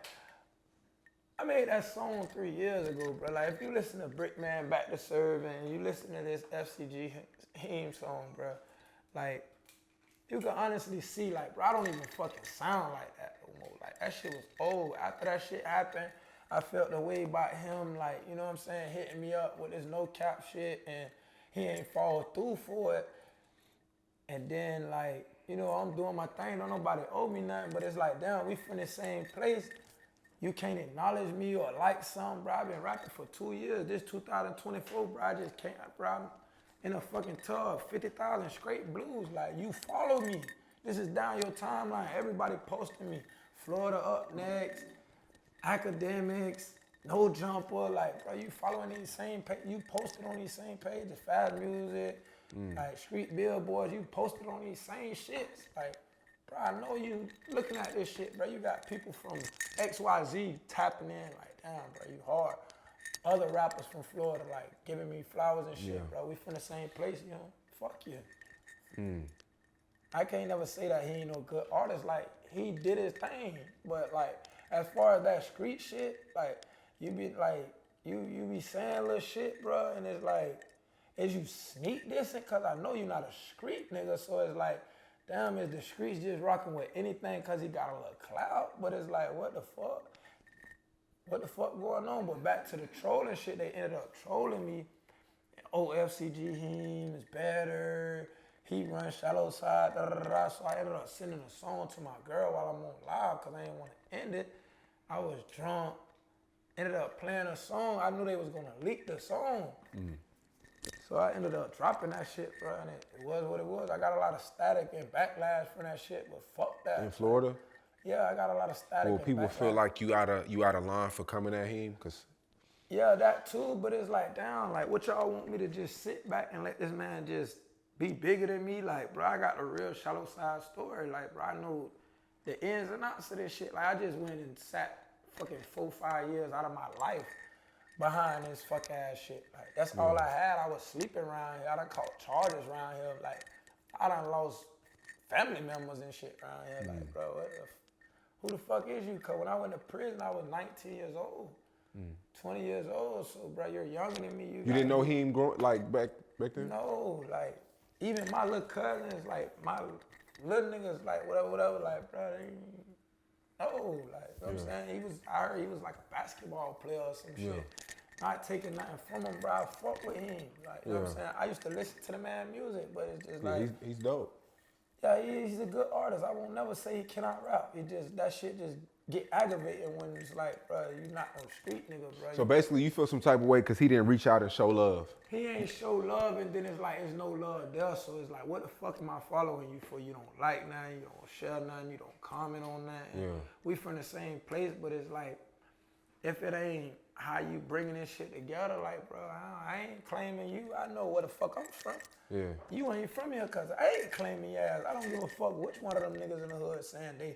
I made that song 3 years ago, bro. Like, if you listen to Brick Man Back to Serve and you listen to this FCG Heem song, bro, like, you can honestly see, like, bro, I don't even fucking sound like that no more. Like, that shit was old. After that shit happened, I felt the way about him, like, you know what I'm saying, hitting me up with this no cap shit, and he ain't fall through for it. And then, like, you know, I'm doing my thing. Don't nobody owe me nothing, but it's like, damn, we from the same place. You can't acknowledge me or like something, bro. I've been rapping for 2 years. This 2024, bro, I just can't, bro. I'm in a fucking tub, 50,000 straight blues. Like, you follow me. This is down your timeline. Everybody posting me. Florida up next. Academics, no jumper, like, bro, you following these same you posted on these same pages, Fast Music, like Street Billboards, you posted on these same shits. Like, bro, I know you looking at this shit, bro. You got people from XYZ tapping in, like, damn, bro, you hard. Other rappers from Florida, like, giving me flowers and shit, bro. We from the same place, you know? Fuck you. I can't never say that he ain't no good artist. Like, he did his thing, but, like, as far as that street shit, like, you be like, you be saying little shit, bro, and it's like, is you sneak dissing? Cause I know you're not a street nigga, so it's like, damn, is the streets just rocking with anything cause he got a little clout? But it's like, what the fuck? What the fuck going on? But back to the trolling shit, they ended up trolling me. Oh, FCG Heem is better. He runs shallow side, da da da. So I ended up sending a song to my girl while I'm on live cause I didn't want to end it. I was drunk, ended up playing a song. I knew they was gonna leak the song. So I ended up dropping that shit, bro, and it was what it was. I got a lot of static and backlash from that shit, but fuck that. In Florida? Yeah, I got a lot of static. Well, and people backlash. feel like you out of line for coming at him? Cause yeah, that too, but it's like, damn, like, what y'all want me to just sit back and let this man just be bigger than me? Like, bro, I got a real shallow side story. Like, bro, I know the ins and outs of this shit. Like, I just went and sat fucking 4-5 years out of my life behind this fuck ass shit. Like, that's all I had. I was sleeping around here. I done caught charges around here. Like, I done lost family members and shit around here. Like, bro, who the fuck is you? Cause when I went to prison, I was 19 years old, 20 years old. So, bro, you're younger than me. you didn't know him growing like back then? No, like, even my little cousins, like, my little niggas, like, whatever, like, bro, they ain't, no, like, you know what I'm saying? I heard he was like a basketball player or some shit. Not taking nothing from him, bro. I fuck with him. Like, you know what I'm saying? I used to listen to the man music, but it's just like, he's dope. yeah, he's a good artist. I won't never say he cannot rap. It just, that shit just get aggravating when it's like, bro, you not no street nigga, bro. So basically, you feel some type of way because he didn't reach out and show love. He ain't show love, and then it's like, there's no love there. So it's like, what the fuck am I following you for? You don't like nothing, you don't share nothing, you don't comment on nothing. Yeah. We from the same place, but it's like, if it ain't how you bringing this shit together, like, bro, I ain't claiming you. I know where the fuck I'm from. Yeah. You ain't from here because I ain't claiming your ass. I don't give a fuck which one of them niggas in the hood saying they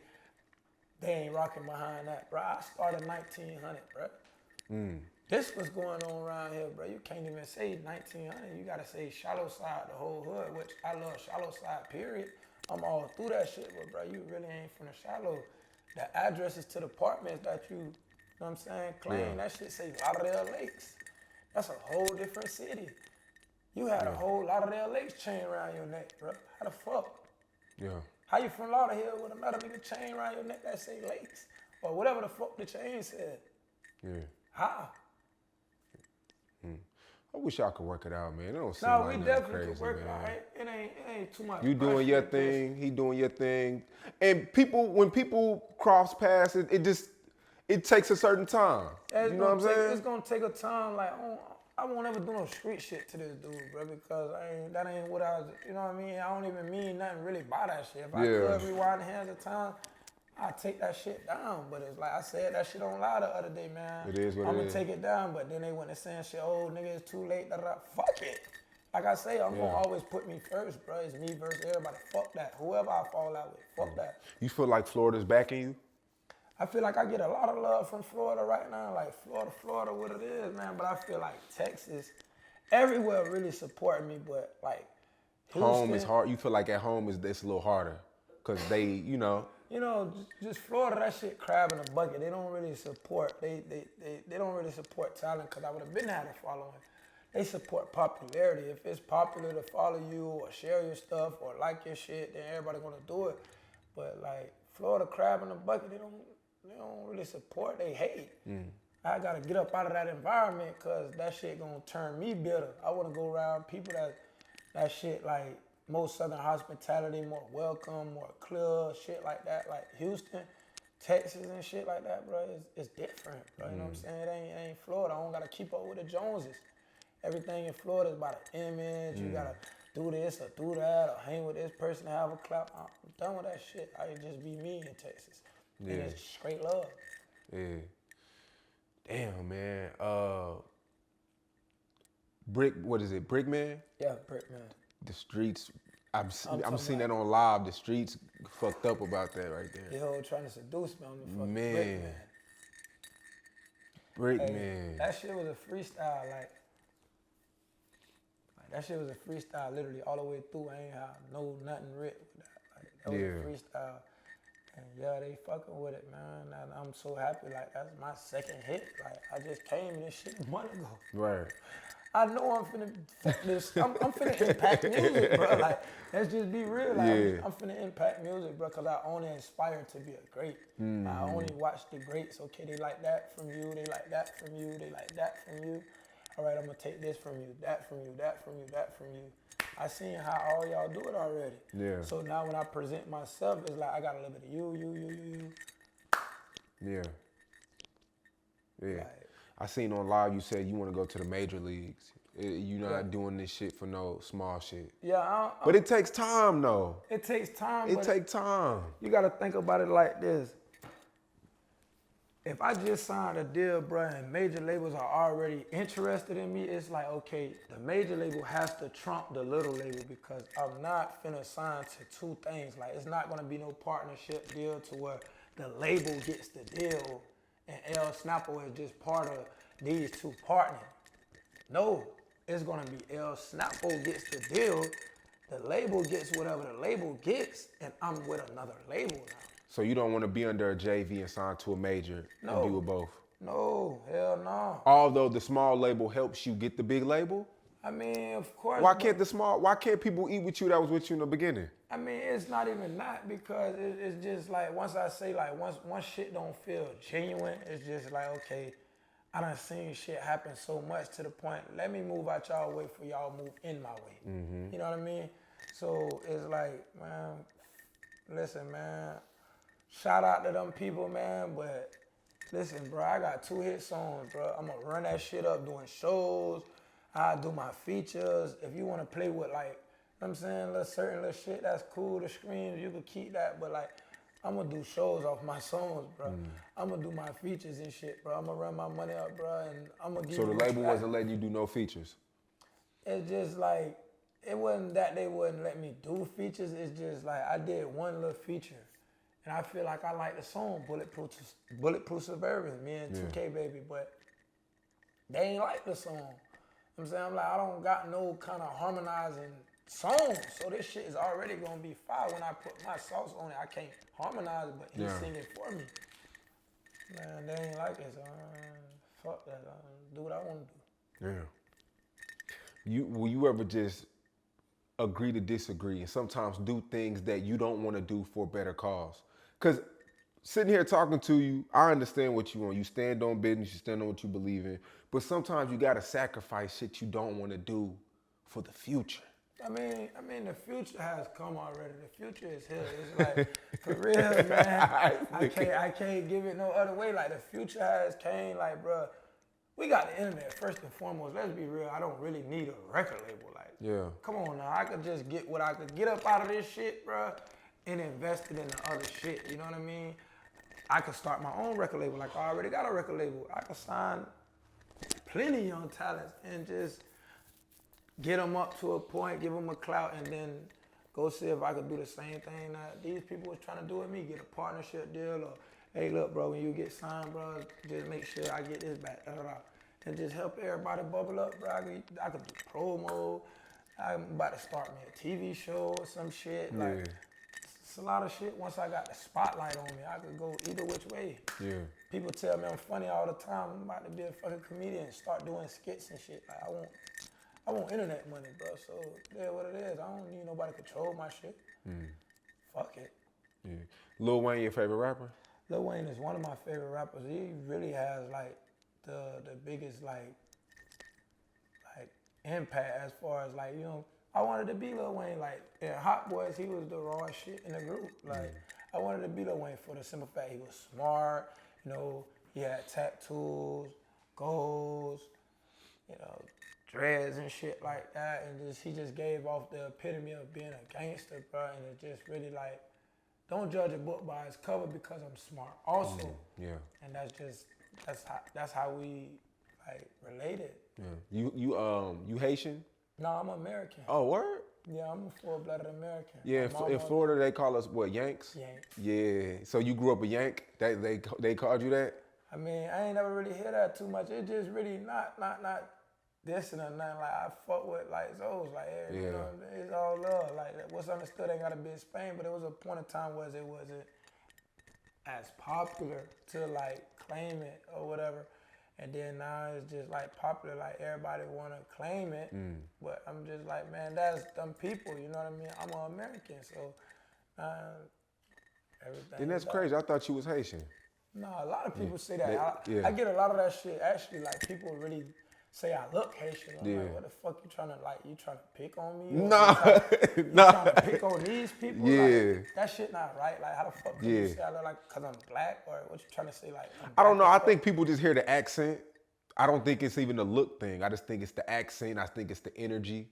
ain't rocking behind that, bro. I started 1900, bro. This was going on around here, bro. You can't even say 1900. You gotta say shallow side, the whole hood, which I love shallow side, period. I'm all through that shit, but, bro, you really ain't from the shallow. The addresses to the apartments that you know what I'm saying, claim, that shit say Lauderdale Lakes. That's a whole different city. You had a whole Lauderdale Lakes chain around your neck, bro. How the fuck? Yeah. How you from Lauderdale with another nigga chain around your neck that say Lakes? Or whatever the fuck the chain said. Yeah. How? I wish y'all could work it out, man. It don't seem No, like we nothing definitely crazy, could work man. it out. It ain't too much. You doing your thing, he doing your thing. And when people cross paths, it takes a certain time. Yeah, you know what I'm saying? It's gonna take a time. Like, I won't ever do no street shit to this dude, bro, because that ain't what I was. You know what I mean? I don't even mean nothing really by that shit. If I could rewind the hands of time, I take that shit down. But it's like I said that shit on live the other day, man. It is what I'm it gonna is. take it down, but then they went to saying shit, oh nigga, it's too late, da da. Fuck it. Like I say, I'm gonna always put me first, bro. It's me versus everybody. Fuck that. Whoever I fall out with, fuck that. You feel like Florida's backing you? I feel like I get a lot of love from Florida right now. Like Florida, what it is, man. But I feel like Texas, everywhere really supporting me. But like Home is Houston, hard. You feel like at home it's a little harder because they, you know. You know, just Florida, that shit crab in a bucket. They don't really support. They don't really support talent because I would have been had a following. They support popularity. If it's popular to follow you or share your stuff or like your shit, then everybody gonna do it. But like Florida crab in the bucket, they don't really support. They hate. I gotta get up out of that environment because that shit gonna turn me bitter. I wanna go around people that shit like more Southern hospitality, more welcome, more clear, shit like that. Like Houston, Texas and shit like that, bro. It's different, bro. You know what I'm saying? It ain't Florida. I don't gotta keep up with the Joneses. Everything in Florida is about an image. You gotta do this or do that or hang with this person to have a clap. I'm done with that shit. I can just be me in Texas. And it's straight love. Yeah. Damn, man. What is it? Brickman? Yeah, Brick, man. The streets. I'm talking seeing about- that on live. The streets fucked up about that right there. The whole trying to seduce me on the fucking Man. Brick, man. Brickman. That shit was a freestyle, like that shit was a freestyle literally all the way through. I ain't have nothing written with that. Like that was a freestyle. And yeah, they fucking with it, man. And I'm so happy. Like that's my second hit. Like I just came in this shit a month ago. Right. I know I'm finna I'm finna impact music, bro. Like let's just be real. Like I'm finna impact music, bro, because I only aspire to be a great. I only watch the greats. Okay, they like that from you. They like that from you. They like that from you. All right, I'm gonna take this from you, that from you, that from you, that from you. I seen how all y'all do it already. Yeah. So now when I present myself, it's like I got a little bit of you. Yeah. Yeah. Like, I seen on live you said you want to go to the major leagues. You're not doing this shit for no small shit. yeah, But it takes time though. it takes time. It but takes time. You gotta think about it like this. If I just signed a deal, bro, and major labels are already interested in me, it's like, okay, the major label has to trump the little label because I'm not finna sign to two things. Like, it's not gonna be no partnership deal to where the label gets the deal and SNAPPO is just part of these two partners. No, it's gonna be SNAPPO gets the deal, the label gets whatever the label gets, and I'm with another label now. So you don't want to be under a JV and sign to a major and do it both? No, hell no. Although the small label helps you get the big label? I mean, of course. Why can't people eat with you that was with you in the beginning? I mean, it's not even that because it's just like once I say like once shit don't feel genuine, it's just like, okay, I done seen shit happen so much to the point, let me move out y'all way for y'all move in my way. You know what I mean? So it's like, man, listen, man, shout out to them people, man, but listen, bro, I got 2 hit songs, bro. I'm gonna run that shit up doing shows. I do my features. If you wanna play with like, you know what I'm saying, certain little shit that's cool, the screams, you could keep that, but like, I'm gonna do shows off my songs, bro. I'm gonna do my features and shit, bro. I'm gonna run my money up, bro, and I'm gonna give So you the what label you got. wasn't letting you do no features? It's just like, it wasn't that they wouldn't let me do features. It's just like I did one little feature. And I feel like I like the song Bulletproof Suburban, me and 2K Baby, but they ain't like the song. You know what I'm saying? I'm like, I don't got no kind of harmonizing song, so this shit is already gonna be fire when I put my sauce on it. I can't harmonize it, but he's singing for me. Man, they ain't like it, so fuck that. Do what I want to do. Yeah. Will you ever just agree to disagree and sometimes do things that you don't want to do for a better cause? Because sitting here talking to you, I understand what you want. You stand on business, you stand on what you believe in, but sometimes you got to sacrifice shit you don't want to do for the future. I mean, the future has come already. The future is here. It's like, for real, man. I can't give it no other way. Like, the future has came, like, bro, we got the internet, first and foremost. Let's be real. I don't really need a record label. Like, come on now. I could just get what I could get up out of this shit, bro, and invest it in the other shit. You know what I mean? I could start my own record label. Like I already got a record label. I could sign plenty of young talents and just get them up to a point, give them a clout, and then go see if I could do the same thing that these people was trying to do with me. Get a partnership deal, or hey, look, bro, when you get signed, bro, just make sure I get this back, and just help everybody bubble up, bro. I could do promo. I'm about to start me a TV show or some shit. Yeah. Like, it's a lot of shit. Once I got the spotlight on me, I could go either which way. Yeah. People tell me I'm funny all the time. I'm about to be a fucking comedian, start doing skits and shit. Like, I want internet money, bro. So yeah, what it is. I don't need nobody to control my shit. Fuck it. Yeah. Lil Wayne, your favorite rapper? Lil Wayne is one of my favorite rappers. He really has like the biggest like impact as far as like, you know, I wanted to be Lil Wayne. Like in Hot Boys, he was the raw shit in the group. Like I wanted to be Lil Wayne for the simple fact he was smart. You know, he had tattoos, goals, you know, dreads and shit like that, and he just gave off the epitome of being a gangster, bro. And it just really like, don't judge a book by its cover because I'm smart. Also, Yeah. and that's how we like related. Yeah. You Haitian? No, I'm American. Oh, word? Yeah, I'm a full-blooded American. Yeah, in Florida they call us what, Yanks? Yanks. Yeah. So you grew up a Yank? They called you that? I mean, I ain't never really hear that too much. It just really not this and nothing. Like I fuck with like those, like you know, it's all love. Like what's understood ain't gotta be in Spain, but it was a point of time where it wasn't as popular to like claim it or whatever. And then now it's just like popular, like everybody wanna claim it. But I'm just like, man, that's them people, you know what I mean? I'm an American, so everything. And that's crazy. I thought you was Haitian. No, a lot of people say that. I get a lot of that shit. Actually, like people really say I look Haitian. I'm like, what the fuck you trying to like? You trying to pick on me? Nah, you trying to pick on these people? Yeah. Like, that shit not right. Like, how the fuck can you say I look like because I'm black, or what you trying to say like? I don't know. I think people just hear the accent. I don't think it's even a look thing. I just think it's the accent. I think it's the energy.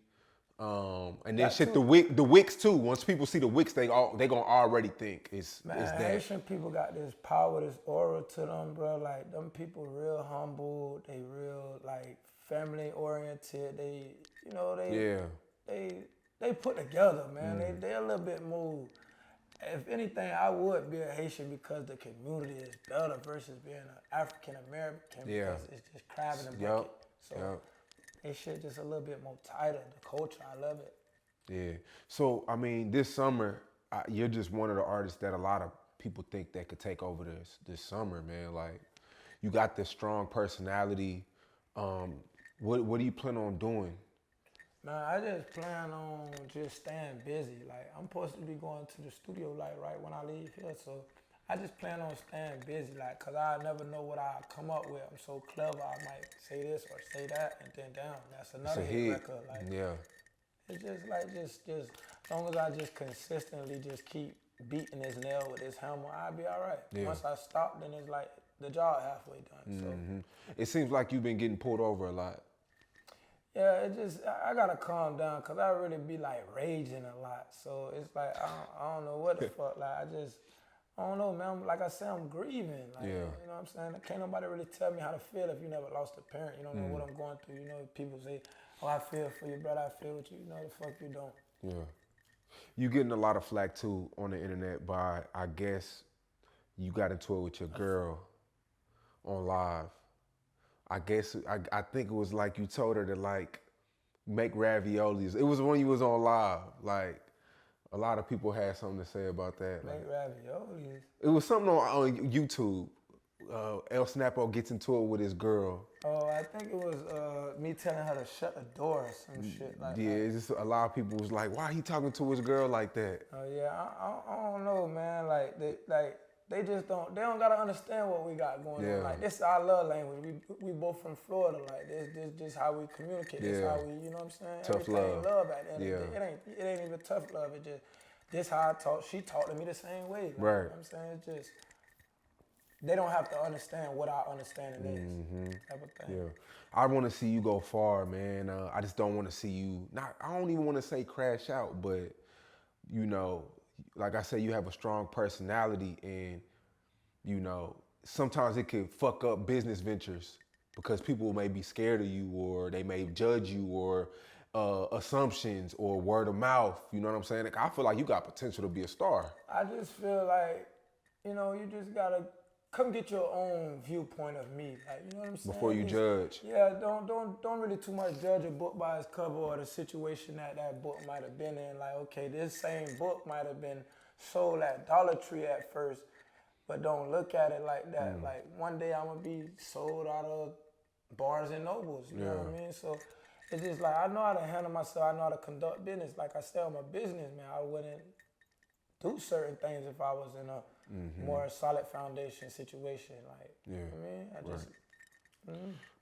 And then shit, the wicks too. Once people see the wicks, they gonna already think it's that. Haitian people got this power, this aura to them, bro. Like them people real humble. They real like family oriented. They, you know, they put together, man. They a little bit more. If anything, I would be a Haitian because the community is better versus being an African American because it's just crab in the bucket. So. They shit just a little bit more tighter. The culture, I love it. Yeah. So, I mean, this summer, you're just one of the artists that a lot of people think that could take over this summer, man. Like, you got this strong personality. What do you plan on doing? Man, I just plan on just staying busy. Like, I'm supposed to be going to the studio, like, right when I leave here. So, I just plan on staying busy, like, cause I never know what I come up with. I'm so clever, I might say this or say that, and then damn, that's another hit record. Like, it's just like just as long as I just consistently just keep beating this nail with this hammer, I'll be all right. Yeah. Once I stop, then it's like the job halfway done. So it seems like you've been getting pulled over a lot. Yeah, it just I gotta calm down, cause I really be like raging a lot. So it's like I don't know what the fuck. Like I don't know, man. Like I said, I'm grieving. Like, you know what I'm saying? Can't nobody really tell me how to feel if you never lost a parent. You don't know what I'm going through. You know, people say, oh, I feel for you, brother. I feel with you. You know, the fuck you don't. Yeah. You getting a lot of flack, too, on the internet by, I guess, you got into it with your girl on live. I guess, I think it was like you told her to, like, make raviolis. It was when you was on live, like, a lot of people had something to say about that. Make raviolis. It was something on YouTube. SNAPPO gets into it with his girl. Oh, I think it was me telling her to shut the door or some shit like that. Yeah, it's just a lot of people was like, why he talking to his girl like that? Oh yeah, I don't know, man. Like they just don't gotta understand what we got going on. Like this is our love language. We both from Florida. Like this just how we communicate. This how we, you know what I'm saying? Tough Everything love. At the end of the day. It ain't even tough love. It just this how I talk. She talked to me the same way. Like, right. You know what I'm saying? It's just they don't have to understand what our understanding is. Type of thing. Yeah. I want to see you go far, man. I just don't want to see you. I don't even want to say crash out, but you know, like I said, you have a strong personality and you know, sometimes it can fuck up business ventures because people may be scared of you or they may judge you or assumptions or word of mouth. You know what I'm saying? Like, I feel like you got potential to be a star. I just feel like, you know, you just gotta come get your own viewpoint of me. Like, you know what I'm saying? Before you judge. Yeah, don't really too much judge a book by its cover or the situation that book might have been in. Like, okay, this same book might have been sold at Dollar Tree at first, but don't look at it like that. Like, one day I'm gonna be sold out of Barnes and Nobles. You know what I mean? So it's just like, I know how to handle myself. I know how to conduct business. Like I said, I'm a businessman. I wouldn't do certain things if I was in a more solid foundation situation. Like, you know what I mean? I just,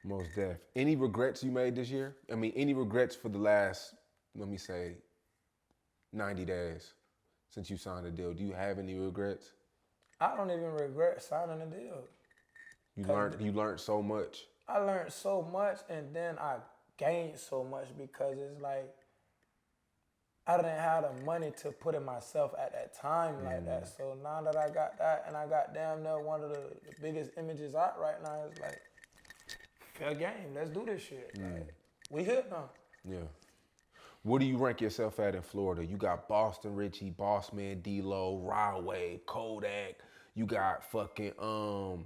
Most def. Any regrets you made this year? I mean, any regrets for the last, let me say, 90 days since you signed a deal? Do you have any regrets? I don't even regret signing a deal. You learned so much. I learned so much, and then I gained so much because it's like I didn't have the money to put in myself at that time like that. So now that I got that, and I got damn near one of the biggest images out right now, it's like, fair game. Let's do this shit. Like, we here now. Yeah. Where do you rank yourself at in Florida? You got Boston Richie, Bossman, D-Lo, Ryway, Kodak. You got fucking all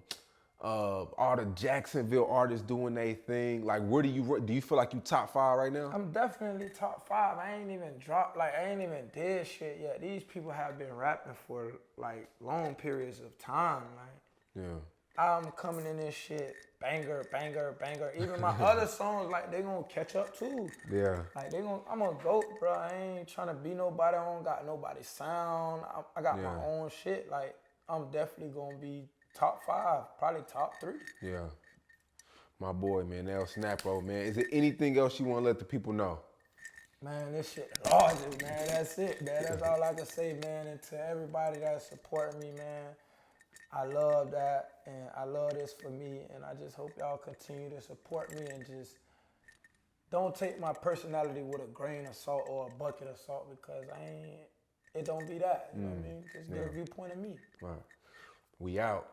the Jacksonville artists doing their thing. Like, where do you feel like you top 5 right now? I'm definitely top 5. I ain't even dropped, like, I ain't even did shit yet. These people have been rapping for, like, long periods of time. Like, Yeah. I'm coming in this shit, banger, banger, banger. Even my other songs, like, they gonna catch up too. Yeah. Like, I'm a GOAT, bro. I ain't trying to be nobody. I don't got nobody's sound. I got my own shit. Like, I'm definitely gonna be top 5, probably top 3. Yeah. My boy, man, SNAPPO, man. Is there anything else you want to let the people know? Man, this shit gorgeous, man. That's it, man. That's all I can say, man. And to everybody that's supporting me, man, I love that, and I love this for me, and I just hope y'all continue to support me and just don't take my personality with a grain of salt or a bucket of salt because it don't be that. You know what I mean? Just get a viewpoint of me. Right. We out.